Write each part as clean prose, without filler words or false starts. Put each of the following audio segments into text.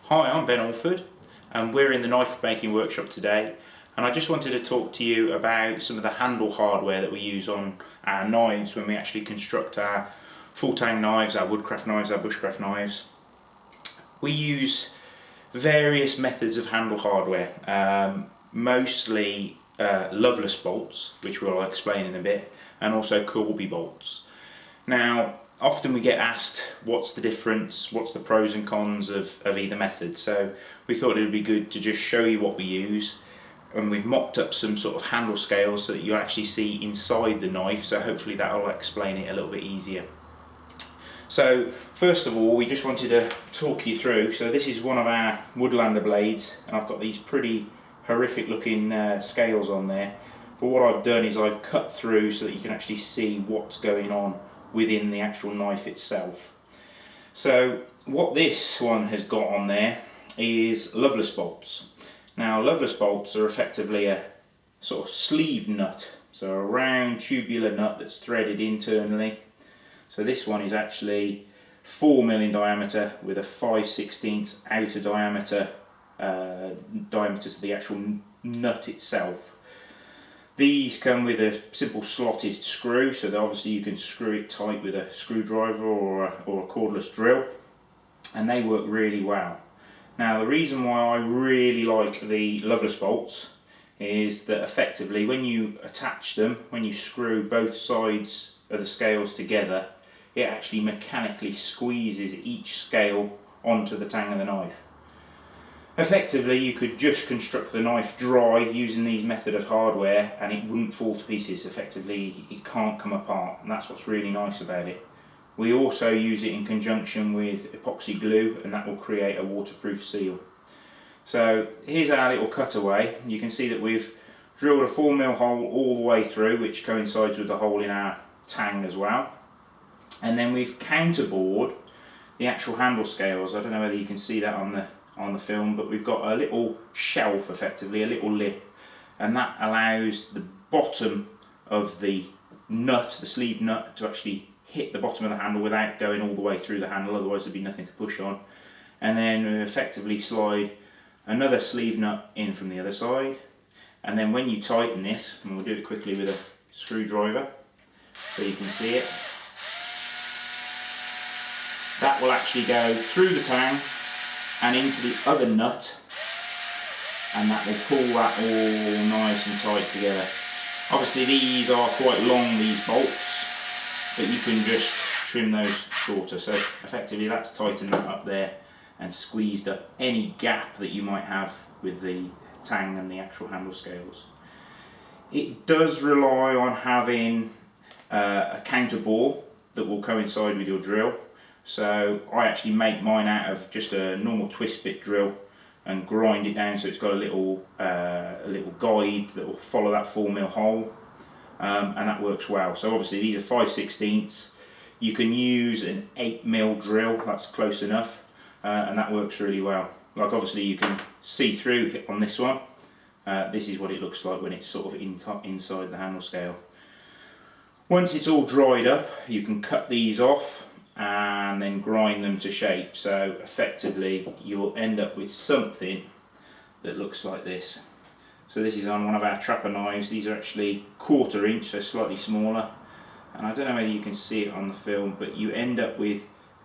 Hi, I'm Ben Orford and we're in the knife making workshop today, and I just wanted to talk to you about some of the handle hardware that we use on our knives when we actually construct our full tang knives, our woodcraft knives, our bushcraft knives. We use various methods of handle hardware, mostly Loveless bolts, which we'll explain in a bit, and also Corby bolts. Now, often we get asked what's the difference, what's the pros and cons of either method, so we thought it would be good to just show you what we use, and we've mocked up some sort of handle scales so that you actually see inside the knife, so hopefully that will explain it a little bit easier. So first of all, we just wanted to talk you through, so this is one of our Woodlander blades, and I've got these pretty horrific looking scales on there, but what I've done is I've cut through so that you can actually see what's going on within the actual knife itself. So what this one has got on there is Loveless bolts. Now Loveless bolts are effectively a sort of sleeve nut, so a round tubular nut that's threaded internally. So this one is actually 4mm in diameter with a 5/16 outer diameter to the actual nut itself. These come with a simple slotted screw, so that obviously you can screw it tight with a screwdriver or a cordless drill, and they work really well. Now the reason why I really like the Loveless bolts is that effectively when you attach them, when you screw both sides of the scales together, it actually mechanically squeezes each scale onto the tang of the knife. Effectively, you could just construct the knife dry using these method of hardware and it wouldn't fall to pieces. Effectively, it can't come apart, and that's what's really nice about it. We also use it in conjunction with epoxy glue, and that will create a waterproof seal. So here's our little cutaway. You can see that we've drilled a 4mm hole all the way through, which coincides with the hole in our tang as well. And then we've counterbored the actual handle scales. I don't know whether you can see that on the film, but we've got a little shelf, effectively a little lip, and that allows the bottom of the nut, the sleeve nut, to actually hit the bottom of the handle without going all the way through the handle, otherwise there'd be nothing to push on. And then we effectively slide another sleeve nut in from the other side, and then when you tighten this, and we'll do it quickly with a screwdriver so you can see it, that will actually go through the tang and into the other nut, and that will pull that all nice and tight together. Obviously these are quite long, these bolts, but you can just trim those shorter. So effectively that's tightened that up there and squeezed up any gap that you might have with the tang and the actual handle scales. It does rely on having a counter bore that will coincide with your drill. So I actually make mine out of just a normal twist bit drill and grind it down so it's got a little guide that will follow that 4mm hole, and that works well. So obviously these are 5/16. You can use an 8mm drill, that's close enough, and that works really well. Like obviously you can see through on this one. This is what it looks like when it's sort of inside the handle scale. Once it's all dried up, you can cut these off and then grind them to shape. So effectively you'll end up with something that looks like this. So this is on one of our trapper knives. These are actually 1/4 inch, so slightly smaller, and I don't know whether you can see it on the film, but you end up with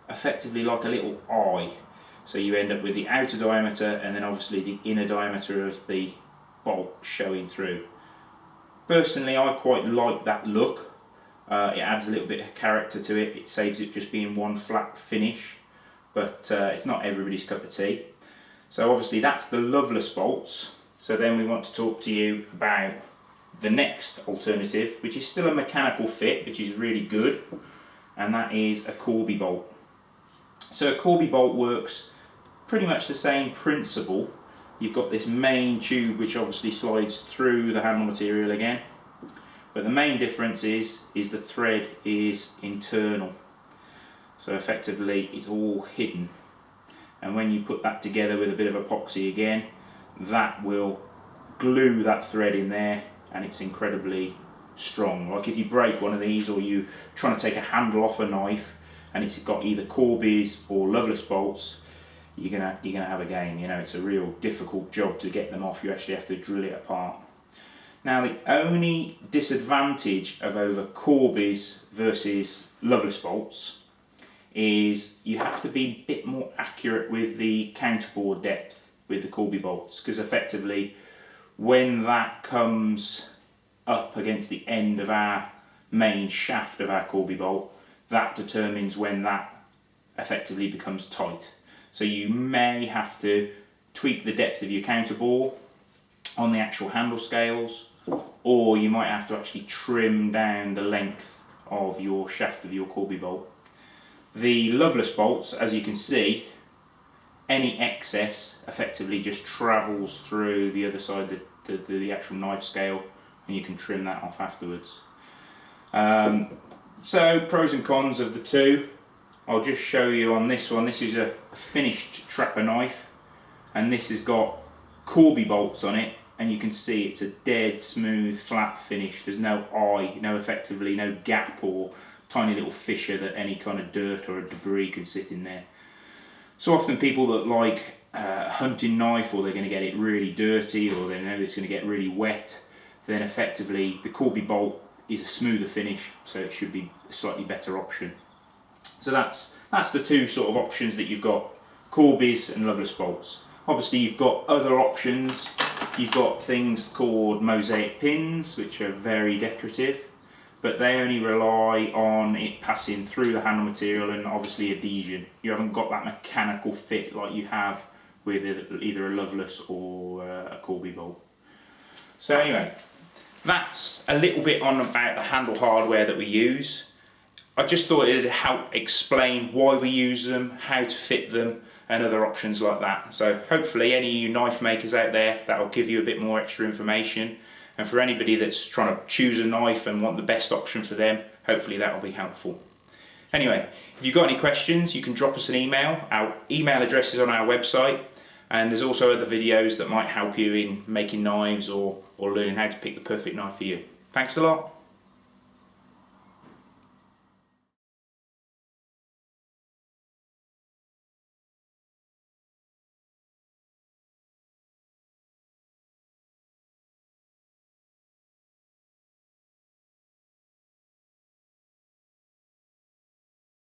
effectively like a little eye. So you end up with the outer diameter and then obviously the inner diameter of the bolt showing through. Personally, I quite like that look. It adds a little bit of character to it. It saves it just being one flat finish, but it's not everybody's cup of tea. So obviously that's the Loveless bolts. So then we want to talk to you about the next alternative, which is still a mechanical fit, which is really good, and that is a Corby bolt. So a Corby bolt works pretty much the same principle. You've got this main tube which obviously slides through the handle material again. But the main difference is the thread is internal. So effectively it's all hidden. And when you put that together with a bit of epoxy again, that will glue that thread in there, and it's incredibly strong. Like if you break one of these, or you're trying to take a handle off a knife and it's got either Corby's or Loveless bolts, you're gonna have a game. You know, it's a real difficult job to get them off. You actually have to drill it apart. Now, the only disadvantage of over Corby's versus Loveless bolts is you have to be a bit more accurate with the counterbore depth with the Corby bolts, because effectively when that comes up against the end of our main shaft of our Corby bolt, that determines when that effectively becomes tight. So you may have to tweak the depth of your counterbore on the actual handle scales, or you might have to actually trim down the length of your shaft of your Corby bolt. The Loveless bolts, as you can see, any excess effectively just travels through the other side of the actual knife scale, and you can trim that off afterwards. So pros and cons of the two. I'll just show you on this one. This is a finished trapper knife, and this has got Corby bolts on it, and you can see it's a dead smooth flat finish. There's no eye, effectively no gap or tiny little fissure that any kind of dirt or debris can sit in there. So often people that like a hunting knife, or they're going to get it really dirty, or they know it's going to get really wet, then effectively the Corby bolt is a smoother finish, so it should be a slightly better option. So that's the two sort of options that you've got, Corby's and Loveless bolts. Obviously you've got other options. You've got things called Mosaic Pins, which are very decorative, but they only rely on it passing through the handle material and obviously adhesion. You haven't got that mechanical fit like you have with either a Loveless or a Corby bolt. So anyway, that's a little bit on about the handle hardware that we use. I just thought it'd help explain why we use them, how to fit them, and other options like that. So hopefully any of you knife makers out there, that'll give you a bit more extra information. And for anybody that's trying to choose a knife and want the best option for them, hopefully that'll be helpful. Anyway, if you've got any questions, you can drop us an email. Our email address is on our website, and there's also other videos that might help you in making knives or learning how to pick the perfect knife for you. Thanks a lot.